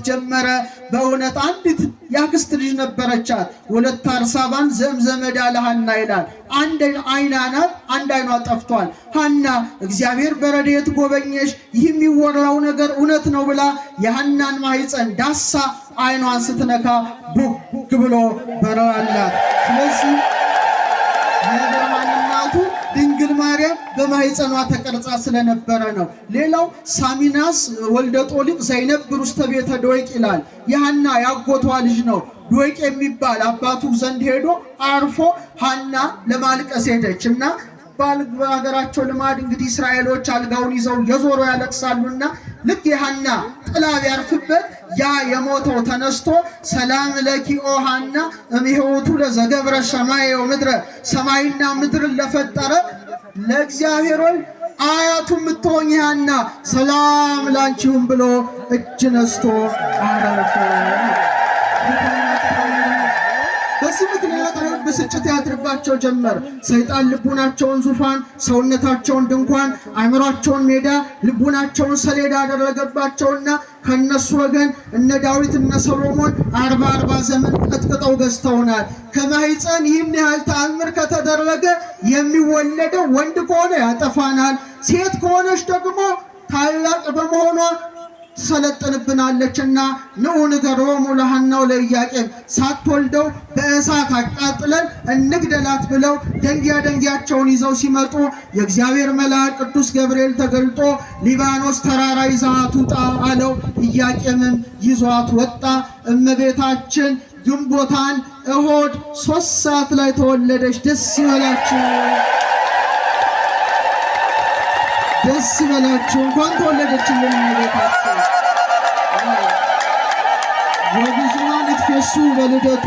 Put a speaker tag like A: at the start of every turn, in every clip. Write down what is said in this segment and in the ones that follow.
A: ጀመረ በእውነት አንዲት ያክስት ልጅ ነበረቻት ወለተ አርሳባን ዘምዘመዳ ለሐና ይላል አንድ አይና ናት አንድ አይኗ ጠፍቷል ሐና እግዚአብሔር በረድኤት ጎበኘሽ ይህ የሚወራው ነገር እውነት ነው ብላ የሐናን ማህፀን ዳሳ አይኗን ስትነካ ቡክ ብሎ በረራላት ስለዚህ የብርሃን እናቱ ድንግል ማርያም በማህፀኗ ተቀርጻ ስለነበረ ነው ሌላው ሳሚናስ ወልደ ጦሊቅ ዘይነብር ውስተ ቤተ ዶይቅ ይላል የሐና ያጎቷ ልጅ ነው ዶይቅ የሚባል አባቱ ዘንድ ሄዶ አርፎ ሐና ለማልቀስ ሄደችና በሀገራቸው ልማድ እንግዲህ እስራኤሎች አልጋውን ይዘው የዞሮ ያለቅሳሉና ልክ የሐና ጥላ ቢያርፍበት ያ የሞተው ተነስቶ ሰላም ለኪ ኦ ሐና እምሕይወቱ ለዘገብረ ሰማይ ወምድረ ሰማይና ምድርን ለፈጠረ ለእግዚአብሔር አያቱ ምትሆኝ ሐና ሰላም ላንቺም ብሎ እጅ ነስቶ አረፈ በዚህ ምክንያት ብስጭት ያድርባቸው ጀመር ሰይጣን ልቡናቸውን ዙፋን ሰውነታቸውን ድንኳን አእምሯቸውን ሜዳ ልቡናቸውን ሰሌዳ አደረገባቸውና ከነሱ ወገን እነ ዳዊት እነ ሰሎሞን 40 ዘመን ቀጥቅጠው ገዝተውናል ከማህፀን ይህን ያህል ተአምር ከተደረገ የሚወለደው ወንድ ከሆነ ያጠፋናል ሴት ከሆነች ደግሞ ታላቅ በመሆኗ ሰለጥንብናለችና ነው ንገሮሙ ለሐና ለኢያቄም ሳትወልደው በእሳት አቃጥለን እንግደላት ብለው ደንጊያቸውን ይዘው ሲመጡ የእግዚአብሔር መልአክ ቅዱስ ገብርኤል ተገልጦ ሊባኖስ ተራራ ይዛት ውጣ አለው ኢያቄምም ይዟት ወጣ እመቤታችን ግንቦታን እሆድ 3 ሰዓት ላይ ተወለደች ደስ ይበላችሁ ደስ ይበላችሁ እንኳን ተወለደችልን እመቤታችን ወብዙኃን ይትፈሱ በልደቱ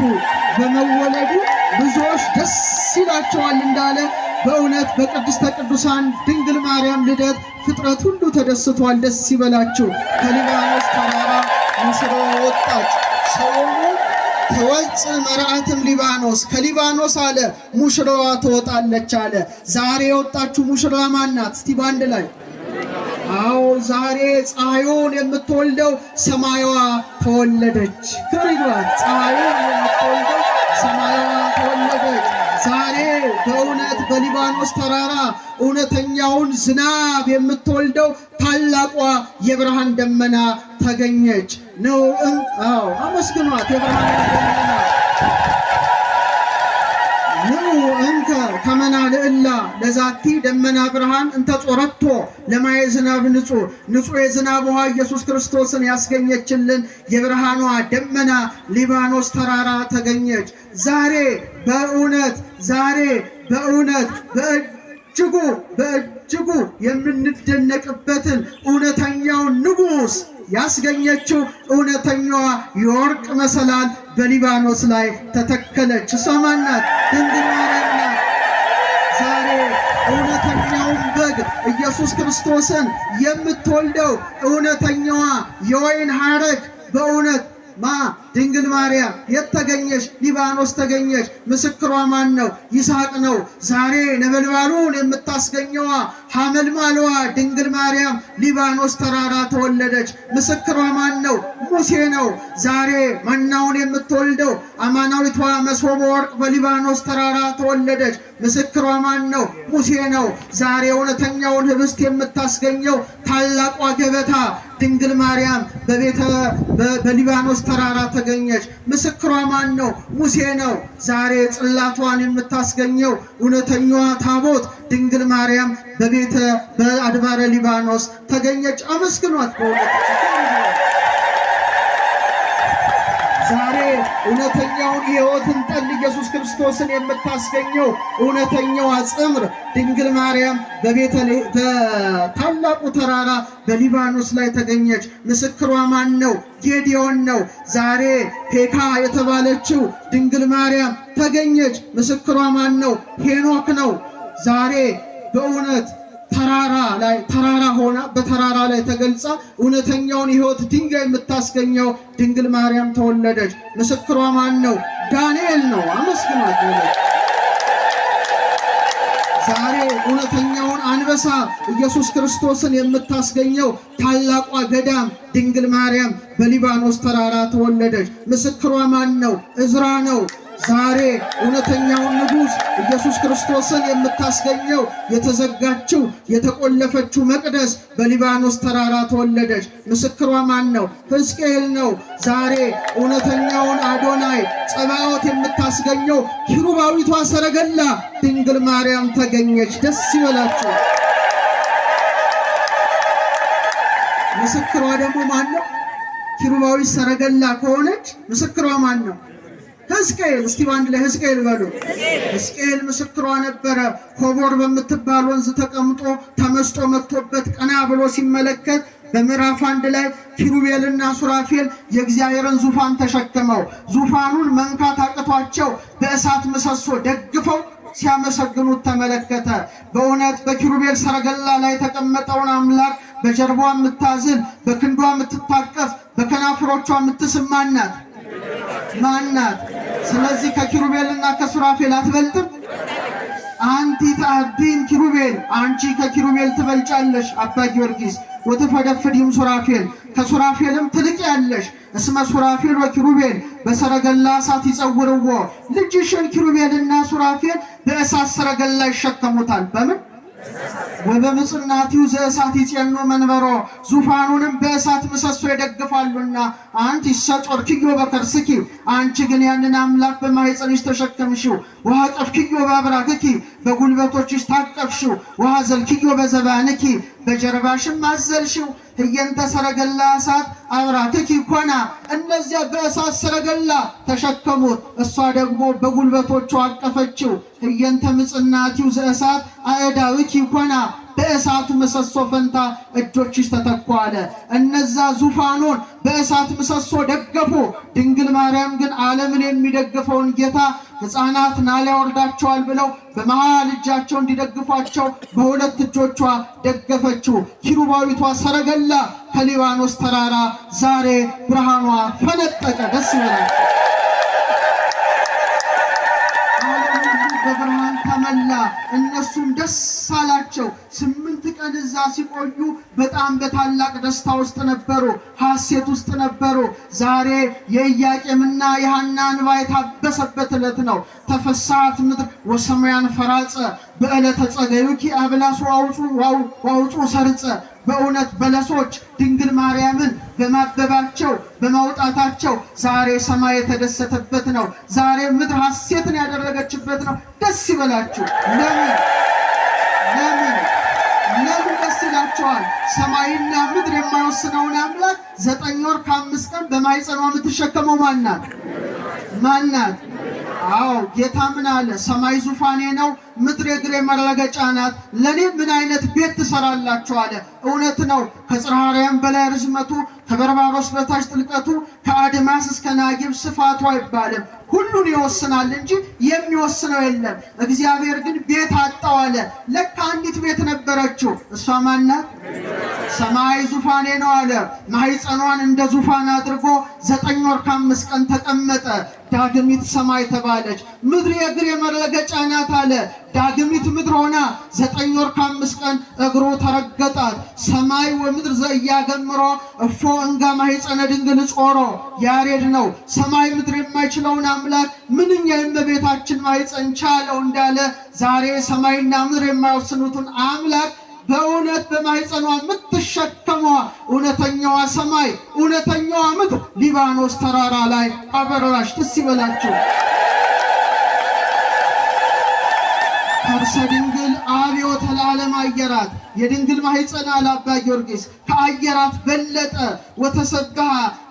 A: በመወለዱ ብዙዎች ደስ ይላቸዋል እንዳለ በእውነት በቅድስተ ቅዱሳን ድንግል ማርያም ልደት ፍጥረት ሁሉ ተደስቷል ደስ ይበላችሁ ከሊባኖስ ተራራ ሙሽራ ወጣች ሰሎሞን ተወጽ መርዓትም ሊባኖስ ከሊባኖስ አለ ሙሽራዋ ትወጣለች አለ ዛሬ የወጣችሁ ሙሽራ ማን ናት እስቲ ባንድ ላይ አዎ ዛሬ ፀሐዩን የምትወልደው ሰማያዋ ተወለደች ክብርት ፀሐዩን የምትወልደው ሰማያዋ ተወለደች ዛሬ በእውነት በሊባኖስ ተራራ እውነተኛውን ዝናብ የምትወልደው ታላቋ የብርሃን ደመና ተገኘች ነው አዎ አመስግኗት የብርሃን ደመና ነው እንከ ከመና ለእላ ለዛቲ ደመና ብርሃን እንተ ጾረቶ ለማየ ዝናብ ንጹህ የዝናብ ውሃ ኢየሱስ ክርስቶስን ያስገኘችልን የብርሃኗ ደመና ሊባኖስ ተራራ ተገኘች ዛሬ በእውነት በእጅጉ የምንደነቅበትን እውነተኛውን ንጉስ ያስገኘችው እውነተኛዋ የወርቅ መሰላል በሊባኖስ ላይ ተተከለች ሰማናት ድንግል ማርያም ናት ዛሬ እውነተኛውን በግ ኢየሱስ ክርስቶስን የምትወልደው እውነተኛዋ የወይን ሐረግ በእውነት ድንግል ማርያም የተገኘች ሊባኖስ ተገኘች ምስክሯ ማን ነው ይስሐቅ ነው ዛሬ ነበልባሉን የምታስገኘዋ ሐመልማልዋ ድንግል ማርያም ሊባኖስ ተራራ ተወለደች ምስክሯ ማን ነው ሙሴ ነው ዛሬ መናውን የምትወልደው አማናዊቷ መሶበ ወርቅ በሊባኖስ ተራራ ተወለደች ምስክሯ ማን ነው ሙሴ ነው ዛሬ እውነተኛውን ህብስት የምታስገኘው ታላቋ ገበታ ድንግል ማርያም በሊባኖስ ተራራ ተገኘች ምስክሯ ማን ነው ሙሴ ነው ዛሬ ጽላቷን የምታስገኘው እውነተኛዋ ታቦት ድንግል ማርያም በአድባረ ሊባኖስ ተገኘች አመስግኗት ዛሬ እውነተኛውን የሕይወትን ጠል ኢየሱስ ክርስቶስን የምታስገኘው እውነተኛዋ ጽምር ድንግል ማርያም በታላቁ ተራራ በሊባኖስ ላይ ተገኘች ምስክሯ ማን ነው ጌዲዮን ነው ዛሬ ፔካ የተባለችው ድንግል ማርያም ተገኘች ምስክሯ ማን ነው ሄኖክ ነው ዛሬ በእውነት ተራራ ሆና በተራራ ላይ ተገልጻ እውነተኛውን የሕይወት ድንጋይ የምታስገኘው ድንግል ማርያም ተወለደች ምስክሯ ማን ነው ዳንኤል ነው አመስግኗት ዛሬ እውነተኛውን አንበሳ ኢየሱስ ክርስቶስን የምታስገኘው ታላቋ ገዳም ድንግል ማርያም በሊባኖስ ተራራ ተወለደች። ምስክሯ ማን ነው? ዕዝራ ነው። ዛሬ እውነተኛውን ንጉሥ ኢየሱስ ክርስቶስን የምታስገኘው የተዘጋችው የተቆለፈችው መቅደስ በሊባኖስ ተራራ ተወለደች። ምስክሯ ማን ነው? ሕዝቅኤል ነው። ዛሬ እውነተኛውን አዶናይ ጸባዖት የምታስገኘው ኪሩባዊቷ ሰረገላ ድንግል ማርያም ተገኘች። ደስ ይበላችሁ። ምስክሯ ደግሞ ማን ነው? ኪሩባዊ ሰረገላ ከሆነች ምስክሯ ማን ነው? ሕዝቅኤል። እስቲ አንድ ላይ ሕዝቅኤል በሉ። ሕዝቅኤል ምስክሯ ነበረ። ኮቦር በምትባል ወንዝ ተቀምጦ ተመስጦ መጥቶበት ቀና ብሎ ሲመለከት በምዕራፍ 1 ላይ ኪሩቤልና ሱራፌል የእግዚአብሔርን ዙፋን ተሸክመው ዙፋኑን መንካት አቅቷቸው በእሳት ምሰሶ ደግፈው ሲያመሰግኑት ተመለከተ። በእውነት በኪሩቤል ሰረገላ ላይ የተቀመጠውን አምላክ በጀርባዋ የምታዝል በክንዷ የምትታቀፍ በከናፍሮቿ የምትስም ማናት? ማናት? ስለዚህ ከኪሩቤልና ከሱራፌል አትበልጥም። አንቲ ተአቢን ኪሩቤል፣ አንቺ ከኪሩቤል ትበልጫለሽ አባ ጊዮርጊስ። ወትፈደፍዲም ሱራፌል፣ ከሱራፌልም ትልቅ ያለሽ። እስመ ሱራፌል ወኪሩቤል በሰረገላ እሳት ይጸውርዎ። ልጅሽን ኪሩቤልና ሱራፌል በእሳት ሰረገላ ይሸከሙታል። በምን? ወበምጽናቲው ዘእሳት ይጼኑ መንበሮ፣ ዙፋኑንም በእሳት ምሰሶ ይደግፋሉና። አንቲ ሰጾርኪዮ በከርስኪ፣ አንቺ ግን ያንን አምላክ በማኅፀንሽ ተሸከምሽው። ወሐቀፍኪዮ በአብራክኪ፣ በጉልበቶችሽ ታቀፍሽው። ወሐዘልኪዮ በዘባንኪ፣ በጀርባሽም አዘልሽው። ህየንተ ሰረገላ እሳት አብራክኪ ኮና፣ እነዚያ በእሳት ሰረገላ ተሸከሙት፣ እሷ ደግሞ በጉልበቶቿ አቀፈችው። ህየንተ ምጽናቲው ዘእሳት አእዳዊኪ ኮና፣ በእሳቱ ምሰሶ ፈንታ እጆችሽ ተተኩ አለ። እነዛ ዙፋኑን በእሳት ምሰሶ ደገፉ። ድንግል ማርያም ግን ዓለምን የሚደግፈውን ጌታ ሕፃናት ናላ ያወርዳቸዋል ብለው በመሃል እጃቸው እንዲደግፏቸው በሁለት እጆቿ ደገፈችው። ኪሩባዊቷ ሰረገላ ከሊባኖስ ተራራ ዛሬ ብርሃኗ ፈነጠቀ። ደስ ይላል። በብርሃን ተመላ። እነሱም ደስ አላቸው። 8 ቀን እዛ ሲቆዩ በጣም በታላቅ ደስታ ውስጥ ነበሩ፣ ሐሴት ውስጥ ነበሩ። ዛሬ የኢያቄምና የሐና እንባ የታበሰበት ዕለት ነው። ተፈሳት ምድር ወሰማያን ፈራጸ በዕለተ ጸገዩኪ አብላሱ ዋውፁ ሰርጸ። በእውነት በለሶች ድንግል ማርያምን በማበባቸው በማውጣታቸው ዛሬ ሰማይ የተደሰተበት ነው። ዛሬ ምድር ሐሴትን ያደረገችበት ነው። ደስ ይበላችሁ። ለምን ደስ ይላቸዋል? ሰማይና ምድር የማይወስነውን አምላክ 9 ወር ከ5 ቀን በማኅፀኗ የምትሸከመው ማናት? አዎ ጌታ ምን አለ? ሰማይ ዙፋኔ ነው፣ ምድር የእግሬ መረገጫ ናት። ለኔ ምን አይነት ቤት ትሰራላችሁ አለ። እውነት ነው። ከጽርሐ አርያም በላይ ርዝመቱ፣ ከበርባሮስ በታች ጥልቀቱ፣ ከአድማስ እስከ ናጊብ ስፋቱ አይባልም። ሁሉን ይወስናል እንጂ የሚወስነው የለም። እግዚአብሔር ግን ቤት አጣው አለ። ለካ አንዲት ቤት ነበረችው። እሷ ማናት? ሰማይ ዙፋኔ ነው አለ። ማኅፀኗን እንደ ዙፋን አድርጎ 9 ወር ከ5 ቀን ተቀመጠ። ዳግሚት ሰማይ ተባለች። ምድር የእግሬ መረገጫ ናት አለ። ዳግሚት ምድር ሆና 9 ወር ከ5 ቀን እግሩ ተረገጣት። ሰማይ ወምድር ዘእያገምሮ እፎ እንጋ ማኅፀነ ድንግል ጾሮ። ያሬድ ነው። ሰማይ ምድር የማይችለውን አምላክ ምንኛ የእመቤታችን ማኅፀን ቻለው እንዳለ ዛሬ ሰማይና ምድር የማይወስኑትን አምላክ በእውነት በማኅፀኗ የምትሸከመዋ እውነተኛዋ ሰማይ እውነተኛዋ ምድር ሊባኖስ ተራራ ላይ አበራሽ። ደስ ይበላችሁ። ከርሰ ድንግል አብዮተ ለዓለም አየራት። የድንግል ማኅፀን አለ አባ ጊዮርጊስ ከአየራት በለጠ። ወተሰብሐ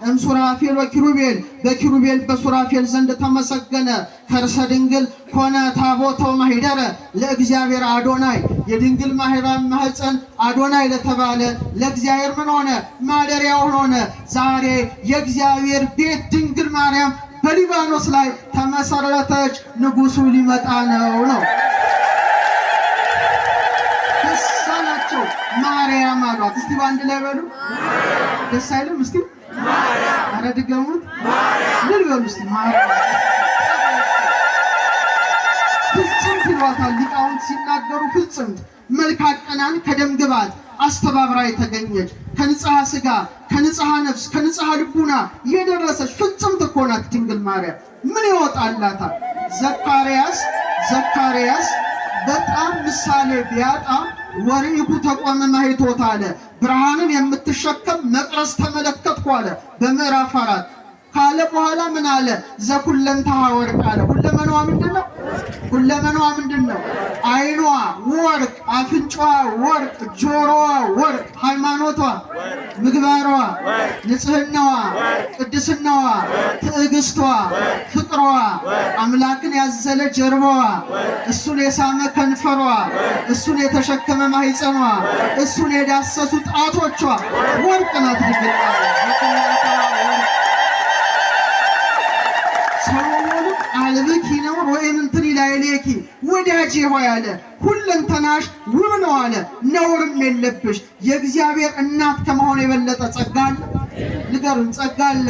A: እምሱራፌል ወኪሩቤል፣ በኪሩቤል በሱራፌል ዘንድ ተመሰገነ። ከርሰ ድንግል ኮነ ታቦተ ማኅደረ ለእግዚአብሔር አዶናይ። የድንግል ማኅፀን አዶናይ ለተባለ ለእግዚአብሔር ምን ሆነ? ማደሪያው ሆነ። ዛሬ የእግዚአብሔር ቤት ድንግል ማርያም በሊባኖስ ላይ ተመሰረተች። ንጉሡ ሊመጣ ነው። ማርያም አሏት። እስቲ በአንድ ላይ በሉ። ደስ አይልም? እስቲ ማርያም። ኧረ ድገሙት። ማርያም። ልል በሉ እስቲ ማርያም። ፍጹም ይሏታል ሊቃውንት ሲናገሩ ፍጽምት መልካቀናን ከደም ግባት አስተባብራ የተገኘች ከንጽሐ ሥጋ ከንጽሐ ነፍስ ከንጽሐ ልቡና የደረሰች ፍጽምት እኮ ናት ድንግል ማርያም። ምን ይወጣላታል? ዘካርያስ በጣም ምሳሌ ቢያጣ ወርኢኩ ተቆመ ማኅቶት አለ። ብርሃንን የምትሸከም መቅረዝ ተመለከትኩ አለ በምዕራፍ 4 ካለ በኋላ ምን አለ? ዘኩለንተሃ ወርቅ አለ። ሁለመናዋ ምንድነው? ሁለመናዋ ምንድነው? ዓይኗ ወርቅ፣ አፍንጫዋ ወርቅ፣ ጆሮዋ ወርቅ፣ ሃይማኖቷ፣ ምግባሯ፣ ንጽህናዋ፣ ቅድስናዋ፣ ትዕግስቷ፣ ፍቅሯ፣ አምላክን ያዘለ ጀርባዋ፣ እሱን የሳመ ከንፈሯ፣ እሱን የተሸከመ ማኅፀኗ፣ እሱን የዳሰሱ ጣቶቿ ወርቅ ናት ድንግል ሰሎሞንም አልብኪ ነው ወእምንትኒ ላዕሌኪ ወዳጄ ሆይ አለ ሁለንተናሽ ውብ ነው አለ፣ ነውርም የለብሽ። የእግዚአብሔር እናት ከመሆን የበለጠ ጸጋ አለ? ንገሩን፣ ጸጋ አለ?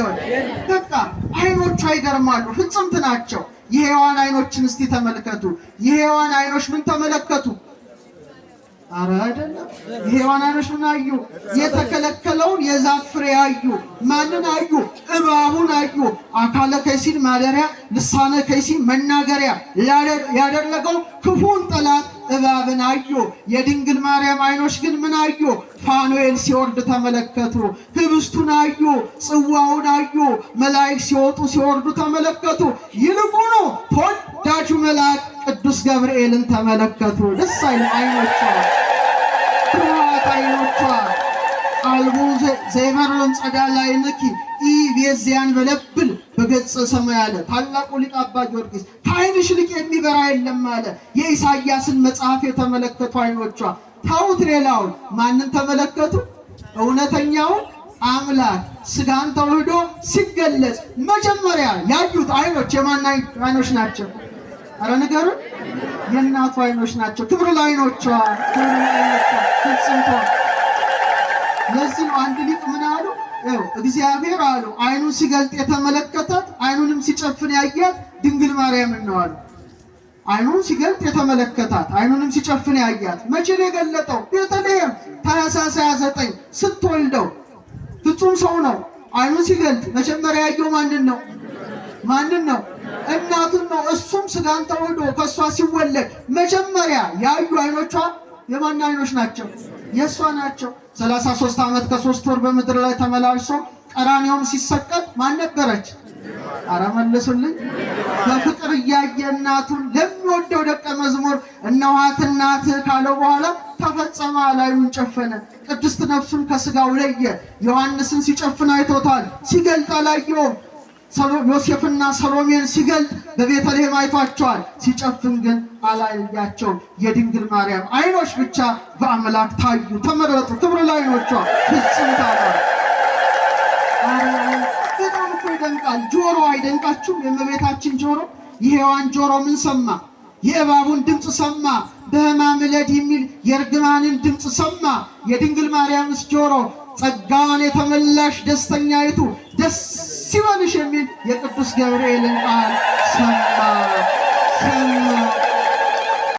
A: በቃ አይኖቿ ይገርማሉ፣ ፍጽምት ናቸው። የሔዋን አይኖችን እስቲ ተመልከቱ። የሔዋን አይኖች ምን ተመለከቱ? አረ አይደለም። የሔዋን አይኖች ምን አዩ? የተከለከለውን የዛፍ ፍሬ አዩ። ማንን አዩ? እባቡን አዩ። አካለ ከይሲን ማደሪያ ልሳነ ከይሲን መናገሪያ ያደረገው ክፉን ጠላት እባብን አዩ። የድንግል ማርያም አይኖች ግን ምን አዩ? ፋኑኤል ሲወርድ ተመለከቱ። ህብስቱን አዩ፣ ጽዋውን አዩ፣ መላእክት ሲወጡ ሲወርዱ ተመለከቱ። ይልቁኑ ተወዳጁ መልአክ ቅዱስ ገብርኤልን ተመለከቱ። ደስ አይል አይኖቿ፣ ብሩሃት አይኖቿ። አልቦ ዘይመርሎም ጸዳለ ዓይንኪ ኢቤዝያን በለብል በገጸ ሰማይ አለ ታላቁ ሊቅ አባ ጊዮርጊስ። ከዓይንሽ ይልቅ የሚበራ የለም አለ። የኢሳይያስን መጽሐፍ የተመለከቱ አይኖቿ። ታውት ሌላውን ማንን ተመለከቱ? እውነተኛውን አምላክ ስጋን ተዋህዶ ሲገለጽ መጀመሪያ ያዩት አይኖች የማን አይኖች ናቸው? አረ ንገሩን። የእናቱ አይኖች ናቸው። ክብር ለዓይኖቿ፣ ክብር ለዓይኖቿ ፍጽምቷ። ለዚህ ነው አንድ ሊቅ ምን አሉ? እግዚአብሔር አሉ አይኑን ሲገልጥ የተመለከታት አይኑንም ሲጨፍን ያያት ድንግል ማርያምን ነው አሉ። አይኑን ሲገልጥ የተመለከታት አይኑንም ሲጨፍን ያያት መቼ ነው የገለጠው? ቤተልሔም ታኅሳስ 29 ስትወልደው ፍጹም ሰው ነው። አይኑን ሲገልጥ መጀመሪያ ያየው ማንን ነው? እናቱን ነው። እሱም ስጋን ተዋህዶ ከሷ ሲወለድ መጀመሪያ ያዩ አይኖቿ የማን አይኖች ናቸው? የሷ ናቸው። 33 ዓመት ከ3 ወር በምድር ላይ ተመላልሶ ቀራንዮውም ሲሰቀል ማን ነበረች? አረ መልሱልኝ። በፍቅር እያየ እናቱን ለሚወደው ደቀ መዝሙር እነኋት እናትህ ካለው በኋላ ተፈጸመ፣ ላዩን ጨፈነ። ቅድስት ነፍሱን ከስጋው ለየ። ዮሐንስን ሲጨፍን አይቶታል፣ ሲገልጥ አላየውም። ዮሴፍና ሰሎሜን ሲገልጥ በቤተልሔም አይቷቸዋል፣ ሲጨፍን ግን አላያቸውም። የድንግል ማርያም አይኖች ብቻ በአምላክ ታዩ፣ ተመረጡ። ክብር ለዓይኖቿ ፍጽምት አለ። በጣም እኮ ይደንቃል። ጆሮ አይደንቃችሁም? የእመቤታችን ጆሮ፣ የሔዋን ጆሮ ምን ሰማ? የእባቡን ድምፅ ሰማ። በሕማም እለድ የሚል የእርግማንን ድምፅ ሰማ። የድንግል ማርያምስ ጆሮ ጸጋን የተመላሽ ደስተኛይቱ ደስ ይበልሽ የሚል የቅዱስ ገብርኤልን ቃል ሰማ።